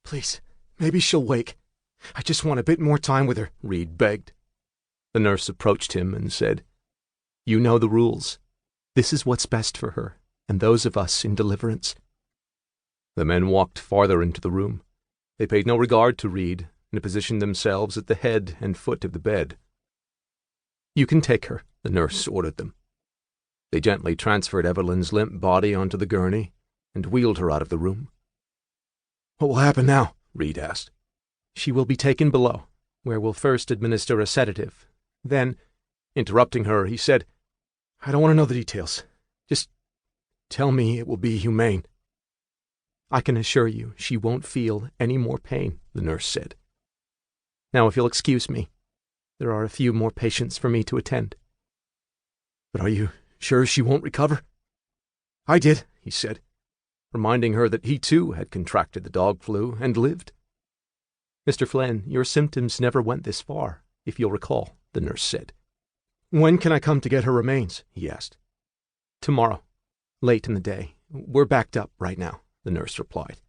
Please, maybe she'll wake. I just want a bit more time with her," Reid begged. The nurse approached him and said, "You know the rules. This is what's best for her, and those of us in Deliverance." The men walked farther into the room. They paid no regard to Reid and positioned themselves at the head and foot of the bed. "You can take her," the nurse ordered them. They gently transferred Evelyn's limp body onto the gurney and wheeled her out of the room. "What will happen now?" Reid asked. "She will be taken below, where we'll first administer a sedative. Then," interrupting her, he said, "I don't want to know the details. Just tell me it will be humane." "I can assure you she won't feel any more pain," the nurse said. "Now, if you'll excuse me, there are a few more patients for me to attend." "But are you sure she won't recover?" "I did," he said, reminding her that he too had contracted the dog flu and lived. "Mr. Flynn, your symptoms never went this far, if you'll recall," the nurse said. "When can I come to get her remains?" he asked. "Tomorrow, late in the day. We're backed up right now," the nurse replied.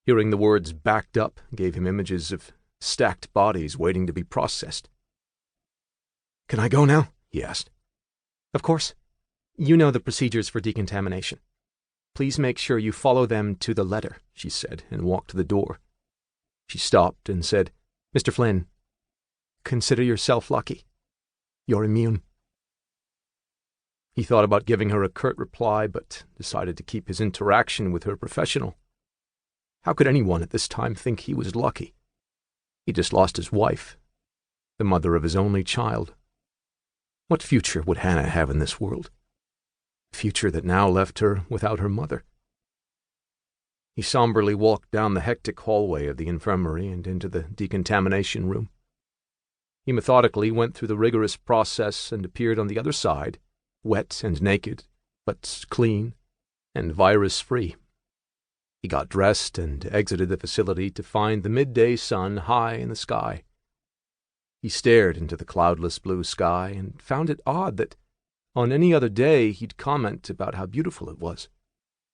Hearing the words "backed up" gave him images of stacked bodies waiting to be processed. "Can I go now?" he asked. "Of course. You know the procedures for decontamination. Please make sure you follow them to the letter," she said, and walked to the door. She stopped and said, "Mr. Flynn, consider yourself lucky. You're immune." He thought about giving her a curt reply, but decided to keep his interaction with her professional. How could anyone at this time think he was lucky? He just lost his wife, the mother of his only child. What future would Hannah have in this world? A future that now left her without her mother. He somberly walked down the hectic hallway of the infirmary and into the decontamination room. He methodically went through the rigorous process and appeared on the other side, wet and naked, but clean and virus-free. He got dressed and exited the facility to find the midday sun high in the sky. He stared into the cloudless blue sky and found it odd that on any other day he'd comment about how beautiful it was,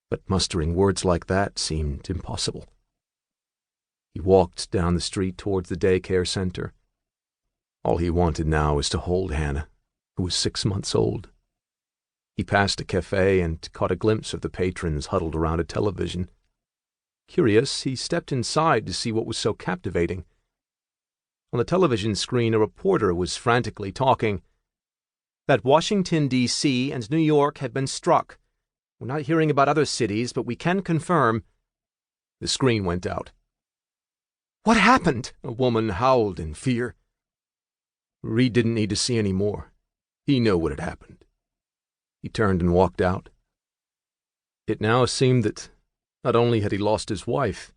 but mustering words like that seemed impossible. He walked down the street towards the daycare center. All he wanted now was to hold Hannah, who was 6 months old. He passed a cafe and caught a glimpse of the patrons huddled around a television. Curious, he stepped inside to see what was so captivating. On the television screen, a reporter was frantically talking. "That Washington, D.C. and New York have been struck. We're not hearing about other cities, but we can confirm—" The screen went out. "What happened?" a woman howled in fear. Reid didn't need to see any more. He knew what had happened. He turned and walked out. It now seemed that not only had he lost his wife,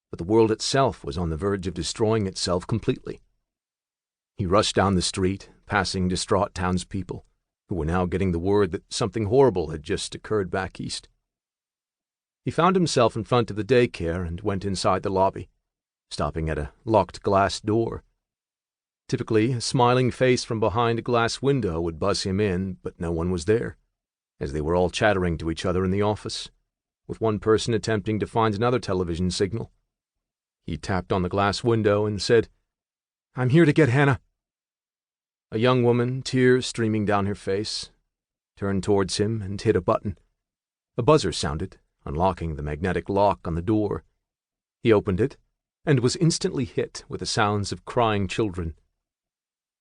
but the world itself was on the verge of destroying itself completely. He rushed down the street, passing distraught townspeople, who were now getting the word that something horrible had just occurred back east. He found himself in front of the daycare and went inside the lobby, stopping at a locked glass door. Typically, a smiling face from behind a glass window would buzz him in, but no one was there, as they were all chattering to each other in the office, with one person attempting to find another television signal. He tapped on the glass window and said, "I'm here to get Hannah." A young woman, tears streaming down her face, turned towards him and hit a button. A buzzer sounded, unlocking the magnetic lock on the door. He opened it, and was instantly hit with the sounds of crying children.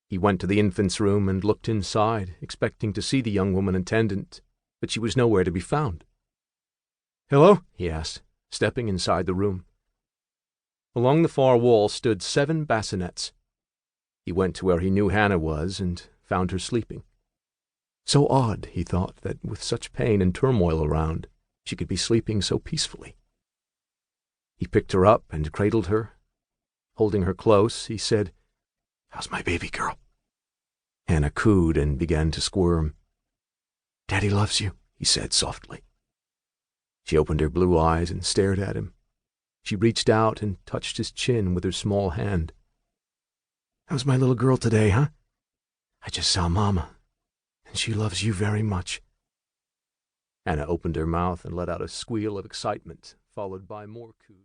He went to the infant's room and looked inside, expecting to see the young woman attendant, but she was nowhere to be found. "Hello?" he asked, stepping inside the room. Along the far wall stood 7 bassinets. He went to where he knew Hannah was and found her sleeping. So odd, he thought, that with such pain and turmoil around, she could be sleeping so peacefully. He picked her up and cradled her. Holding her close, he said, "How's my baby girl?" Hannah cooed and began to squirm. "Daddy loves you," he said softly. She opened her blue eyes and stared at him. She reached out and touched his chin with her small hand. "How's my little girl today, huh? I just saw Mama, and she loves you very much." Hannah opened her mouth and let out a squeal of excitement, followed by more coos.